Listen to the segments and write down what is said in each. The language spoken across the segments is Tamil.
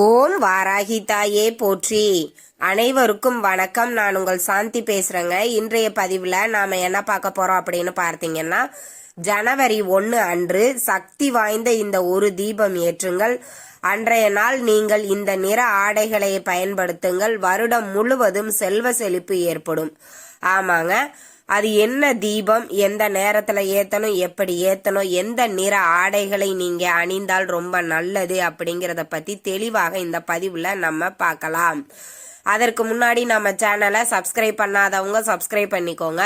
ஓம் வாராகி தாயே போற்றி. அனைவருக்கும் வணக்கம். நான் உங்கள் சாந்தி பேசுறேங்க. இன்றைய பதிவுல நாம என்ன பார்க்க போறோம் அப்படின்னு பார்த்தீங்கன்னா, ஜனவரி 1 அன்று சக்தி வாய்ந்த இந்த ஒரு தீபம் ஏற்றுங்கள். அன்றைய நாள் நீங்கள் இந்த நிற ஆடைகளை பயன்படுத்துங்கள். வருடம் முழுவதும் செல்வ செழிப்பு ஏற்படும். ஆமாங்க, அது என்ன தீபம், எந்த நேரத்துல ஏத்தணும், எப்படி ஏத்தணும், எந்த நிற ஆடைகளை நீங்க அணிந்தால் ரொம்ப நல்லது அப்படிங்கறத பத்தி தெளிவாக இந்த பதிவுல நம்ம பார்க்கலாம். அதற்கு முன்னாடி நம்ம சேனலை சப்ஸ்கிரைப் பண்ணாதவங்க சப்ஸ்கிரைப் பண்ணிக்கோங்க.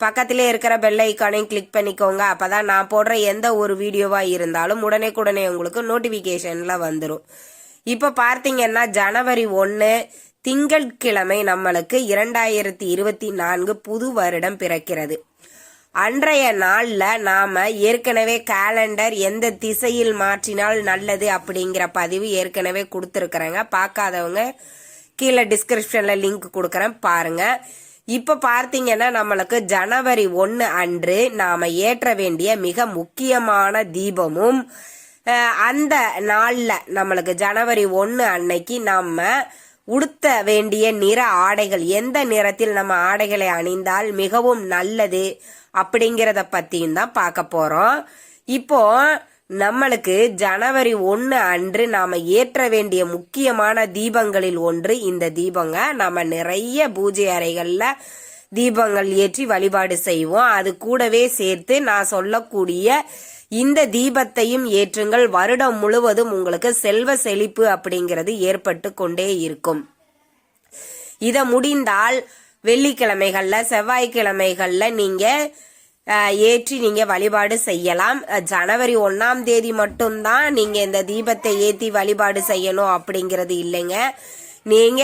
பக்கத்திலே இருக்கிற பெல் ஐக்கானையும் கிளிக் பண்ணிக்கோங்க. அப்பதான் நான் போடுற எந்த ஒரு வீடியோவா இருந்தாலும் உடனே உங்களுக்கு நோட்டிபிகேஷன்ல வந்துடும். இப்ப பார்த்தீங்கன்னா ஜனவரி 1 திங்கட்கிழமை நம்மளுக்கு 2024 புது வருடம் பிறக்கிறது. அன்றைய நாள்ல நாம ஏற்கனவே கேலண்டர் எந்த திசையில் மாற்றினால் நல்லது அப்படிங்கிற பதிவு ஏற்கனவே கொடுத்துருக்குறேங்க. பார்க்காதவங்க கீழே டிஸ்கிரிப்ஷன்ல லிங்க் கொடுக்குறேன், பாருங்க. இப்ப பார்த்தீங்கன்னா நம்மளுக்கு ஜனவரி 1 அன்று நாம ஏற்ற வேண்டிய மிக முக்கியமான தீபமும் அந்த நாள்ல நம்மளுக்கு ஜனவரி 1 அன்னைக்கு நம்ம உடுத்த வேண்டிய நிற ஆடைகள், எந்த நிறத்தில் நம்ம ஆடைகளை அணிந்தால் மிகவும் நல்லது அப்படிங்கிறத பத்தியும் தான் பார்க்க போறோம். இப்போ நம்மளுக்கு ஜனவரி 1 அன்று நாம ஏற்ற வேண்டிய முக்கியமான தீபங்களில் ஒன்று இந்த தீபங்க. நாம நிறைய பூஜை அறைகள்ல தீபங்கள் ஏற்றி வழிபாடு செய்வோம். அது கூடவே சேர்த்து நான் சொல்லக்கூடிய இந்த தீபத்தையும் ஏற்றுங்கள். வருடம் முழுவதும் உங்களுக்கு செல்வ செழிப்பு அப்படிங்கிறது ஏற்பட்டு கொண்டே இருக்கும். இத முடிந்தால் வெள்ளிக்கிழமைகள்ல செவ்வாய்க்கிழமைகள்ல நீங்க ஏற்றி நீங்க வழிபாடு செய்யலாம். ஜனவரி 1ஆம் தேதி மட்டும்தான் நீங்க இந்த தீபத்தை ஏற்றி வழிபாடு செய்யணும் அப்படிங்கிறது இல்லைங்க. நீங்க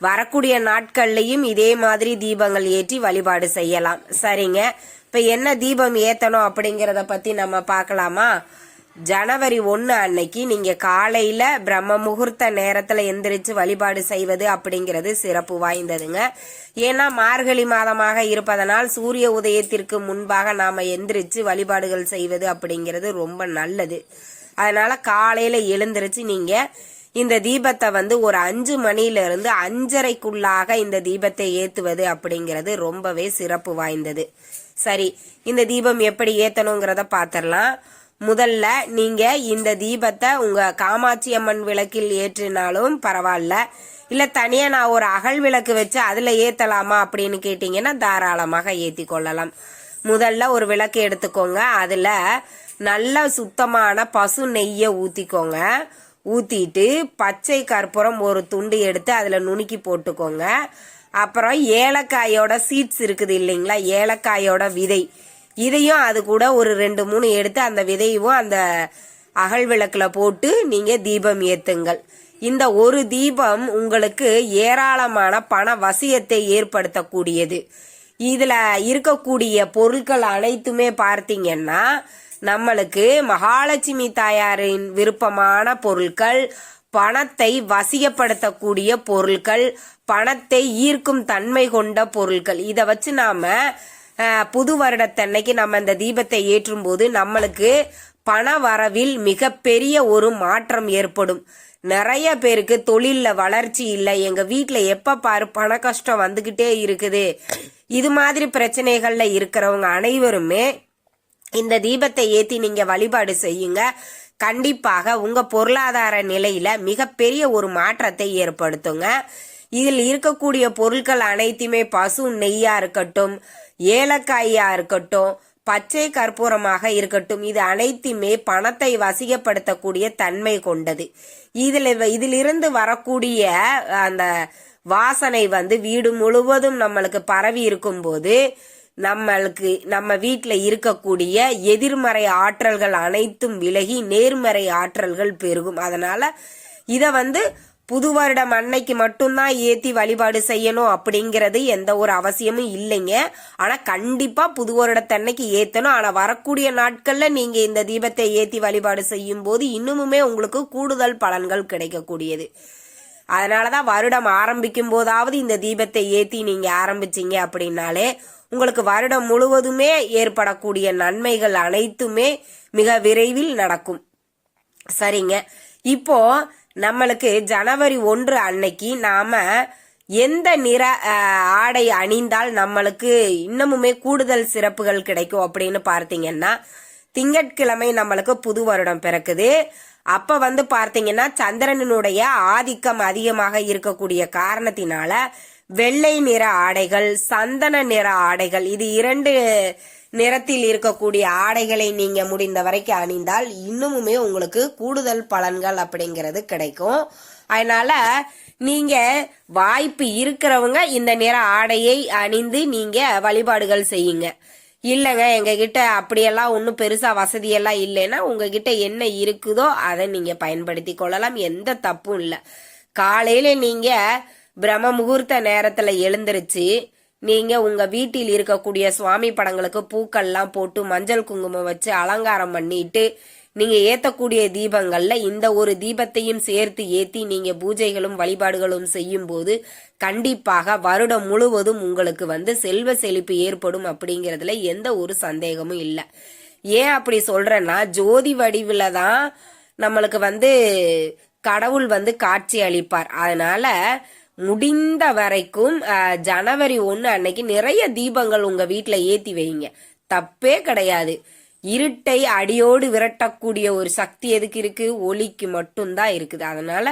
வரக்கூடிய நாட்கள்லயும் இதே மாதிரி தீபங்கள் ஏற்றி வழிபாடு செய்யலாம். சரிங்க, இப்ப என்ன தீபம் ஏத்தணும் அப்படிங்கறத பத்தி நம்ம பார்க்கலாமா? ஜனவரி 1 அன்னைக்கு நீங்க காலையில பிரம்ம முகூர்த்த நேரத்துல எந்திரிச்சு வழிபாடு செய்வது அப்படிங்கிறது சிறப்பு வாய்ந்ததுங்க. ஏன்னா மார்கழி மாதமாக இருப்பதனால் சூரிய உதயத்திற்கு முன்பாக நாம எந்திரிச்சு வழிபாடுகள் செய்வது அப்படிங்கிறது ரொம்ப நல்லது. அதனால காலையில எழுந்திருச்சு நீங்க இந்த தீபத்தை ஒரு 5 மணியிலிருந்து 5:30க்குள்ளாக இந்த தீபத்தை ஏத்துவது அப்படிங்கிறது ரொம்பவே சிறப்பு வாய்ந்தது. சரி, இந்த தீபம் எப்படி ஏத்தணுங்கிறத பாத்திரலாம். முதல்ல நீங்க இந்த தீபத்தை உங்க காமாட்சி அம்மன் விளக்கில் ஏற்றினாலும் பரவாயில்ல, இல்ல தனியா நான் ஒரு அகல் விளக்கு வச்சு அதுல ஏத்தலாமா அப்படின்னு கேட்டீங்கன்னா தாராளமாக ஏத்தி கொள்ளலாம். முதல்ல ஒரு விளக்கு எடுத்துக்கோங்க. அதுல நல்ல சுத்தமான பசு நெய்ய ஊத்திக்கோங்க. ஊத்திட்டு பச்சை கற்பூரம் ஒரு துண்டு எடுத்து அதுல நுணுக்கி போட்டுக்கோங்க. அப்புறம் ஏலக்காயோட சீட்ஸ் இருக்குது இல்லைங்களா, ஏலக்காயோட விதை, இதையும் அது கூட ஒரு 2-3 எடுத்து அந்த விதையும் அந்த அகல் விளக்குல போட்டு நீங்க தீபம் ஏத்துங்கள். இந்த ஒரு தீபம் உங்களுக்கு ஏராளமான பண வசியத்தை ஏற்படுத்தக்கூடியது. இதுல இருக்கக்கூடிய பொருட்கள் அனைத்துமே பார்த்தீங்கன்னா நம்மளுக்கு மகாலட்சுமி தாயாரின் விருப்பமான பொருட்கள், பணத்தை வசியப்படுத்தக்கூடிய பொருட்கள், பணத்தை ஈர்க்கும் தன்மை கொண்ட பொருட்கள். இத வச்சு நாம புது வருடத்தன்னைக்கு நம்ம இந்த தீபத்தை ஏற்றும் போது நம்மளுக்கு பண வரவில் மிகப்பெரிய ஒரு மாற்றம் ஏற்படும். நிறைய பேருக்கு தொழில்ல வளர்ச்சி இல்லை, எங்க வீட்டுல எப்ப பாரு பண கஷ்டம் வந்துகிட்டே இருக்குது, இது மாதிரி பிரச்சனைகள்ல இருக்கிறவங்க அனைவருமே இந்த தீபத்தை ஏத்தி நீங்க வழிபாடு செய்யுங்க. கண்டிப்பாக உங்க பொருளாதார நிலையில மிகப்பெரிய ஒரு மாற்றத்தை ஏற்படுத்துங்க. இதில் இருக்கக்கூடிய பொருட்கள் அனைத்துமே பசு நெய்யா இருக்கட்டும், ஏலக்காயா இருக்கட்டும், பச்சை கற்பூரமாக இருக்கட்டும், இது அனைத்துமே பணத்தை வசியப்படுத்தக்கூடிய தன்மை கொண்டது. இதிலிருந்து வரக்கூடிய அந்த வாசனை வீடு முழுவதும் நம்மளுக்கு பரவி இருக்கும் போது நம்மளுக்கு நம்ம வீட்டுல இருக்கக்கூடிய எதிர்மறை ஆற்றல்கள் அனைத்தும் விலகி நேர்மறை ஆற்றல்கள் பெருகும். அதனால இத புது வருடம் அன்னைக்கு மட்டும்தான் ஏத்தி வழிபாடு செய்யணும் அப்படிங்கிறது எந்த ஒரு அவசியமும் இல்லைங்க. ஆனா கண்டிப்பா புது வருடத்தன்னைக்கு ஏத்தணும். ஆனா வரக்கூடிய நாட்கள்ல நீங்க இந்த தீபத்தை ஏத்தி வழிபாடு செய்யும் போது இன்னுமுமே உங்களுக்கு கூடுதல் பலன்கள் கிடைக்கக்கூடியது. அதனாலதான் வருடம் ஆரம்பிக்கும் போதாவது இந்த தீபத்தை ஏத்தி நீங்க ஆரம்பிச்சீங்க அப்படின்னாலே உங்களுக்கு வருடம் முழுவதுமே ஏற்படக்கூடிய நன்மைகள் அனைத்துமே மிக விரைவில் நடக்கும். சரிங்க, இப்போ நம்மளுக்கு ஜனவரி 1 அன்னைக்கு நாம எந்த நிற ஆடை அணிந்தால் நம்மளுக்கு இன்னமுமே கூடுதல் சிறப்புகள் கிடைக்கும் அப்படின்னு பார்த்தீங்கன்னா, திங்கட்கிழமை நம்மளுக்கு புது வருடம் பிறக்குது. அப்ப பார்த்தீங்கன்னா சந்திரனுடைய ஆதிக்கம் அதிகமாக இருக்கக்கூடிய காரணத்தினால வெள்ளை நிற ஆடைகள், சந்தன நிற ஆடைகள், இது 2 நிறத்தில் இருக்கக்கூடிய ஆடைகளை நீங்க முடிந்த வரைக்கும் அணிந்தால் இன்னுமுமே உங்களுக்கு கூடுதல் பலன்கள் அப்படிங்கிறது கிடைக்கும். அதனால நீங்க வாய்ப்பு இருக்கிறவங்க இந்த நிற ஆடையை அணிந்து நீங்க வழிபாடுகள் செய்யுங்க. இல்லைங்க எங்க கிட்ட அப்படியெல்லாம் ஒன்றும் பெருசா வசதியெல்லாம் இல்லைன்னா உங்ககிட்ட என்ன இருக்குதோ அதை நீங்க பயன்படுத்தி கொள்ளலாம். எந்த தப்பும் இல்லை. காலையில நீங்க பிரம்ம முகூர்த்த நேரத்துல எழுந்திருச்சு நீங்க உங்க வீட்டில் இருக்கக்கூடிய சுவாமி படங்களுக்கு பூக்கள்லாம் போட்டு மஞ்சள் குங்குமம் வச்சு அலங்காரம் பண்ணிட்டு நீங்க ஏத்தக்கூடிய தீபங்கள்ல இந்த ஒரு தீபத்தையும் சேர்த்து ஏத்தி நீங்க பூஜைகளும் வழிபாடுகளும் செய்யும் போது கண்டிப்பாக வருடம் முழுவதும் உங்களுக்கு செல்வ செழிப்பு ஏற்படும் அப்படிங்கறதுல எந்த ஒரு சந்தேகமும் இல்லை. ஏன் அப்படி சொல்றேன்னா, ஜோதி வடிவுல தான் நம்மளுக்கு கடவுள் காட்சி அளிப்பார். அதனால முடிந்த வரைக்கும் ஜனவரி 1 அன்னைக்கு நிறைய தீபங்கள் உங்க வீட்டுல ஏத்தி வைங்க, தப்பே கிடையாது. இருட்டை அடியோடு விரட்டக்கூடிய ஒரு சக்தி எதுக்கு இருக்கு? ஒளிக்கு மட்டும்தான் இருக்குது. அதனால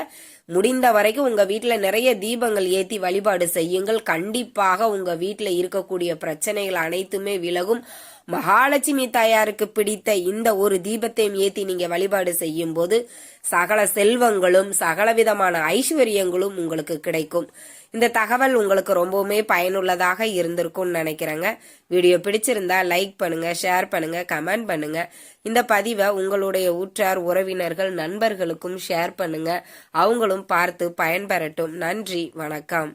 முடிந்த வரைக்கும் உங்க வீட்டுல நிறைய தீபங்கள் ஏத்தி வழிபாடு செய்யுங்கள். கண்டிப்பாக உங்க வீட்டுல இருக்கக்கூடிய பிரச்சனைகள் அனைத்துமே விலகும். மகாலட்சுமி தாயாருக்கு பிடித்த இந்த ஒரு தீபத்தையும் ஏத்தி நீங்க வழிபாடு செய்யும் போது சகல செல்வங்களும் சகல விதமான ஐஸ்வர்யங்களும் உங்களுக்கு கிடைக்கும். இந்த தகவல் உங்களுக்கு ரொம்பவுமே பயனுள்ளதாக இருந்திருக்கும்னு நினைக்கிறேங்க. வீடியோ பிடிச்சிருந்தா லைக் பண்ணுங்க, ஷேர் பண்ணுங்க, கமெண்ட் பண்ணுங்க. இந்த பதிவை உங்களுடைய உற்றார் உறவினர்கள் நண்பர்களுக்கும் ஷேர் பண்ணுங்க. அவங்களும் பார்த்து பயன்பெறட்டும். நன்றி, வணக்கம்.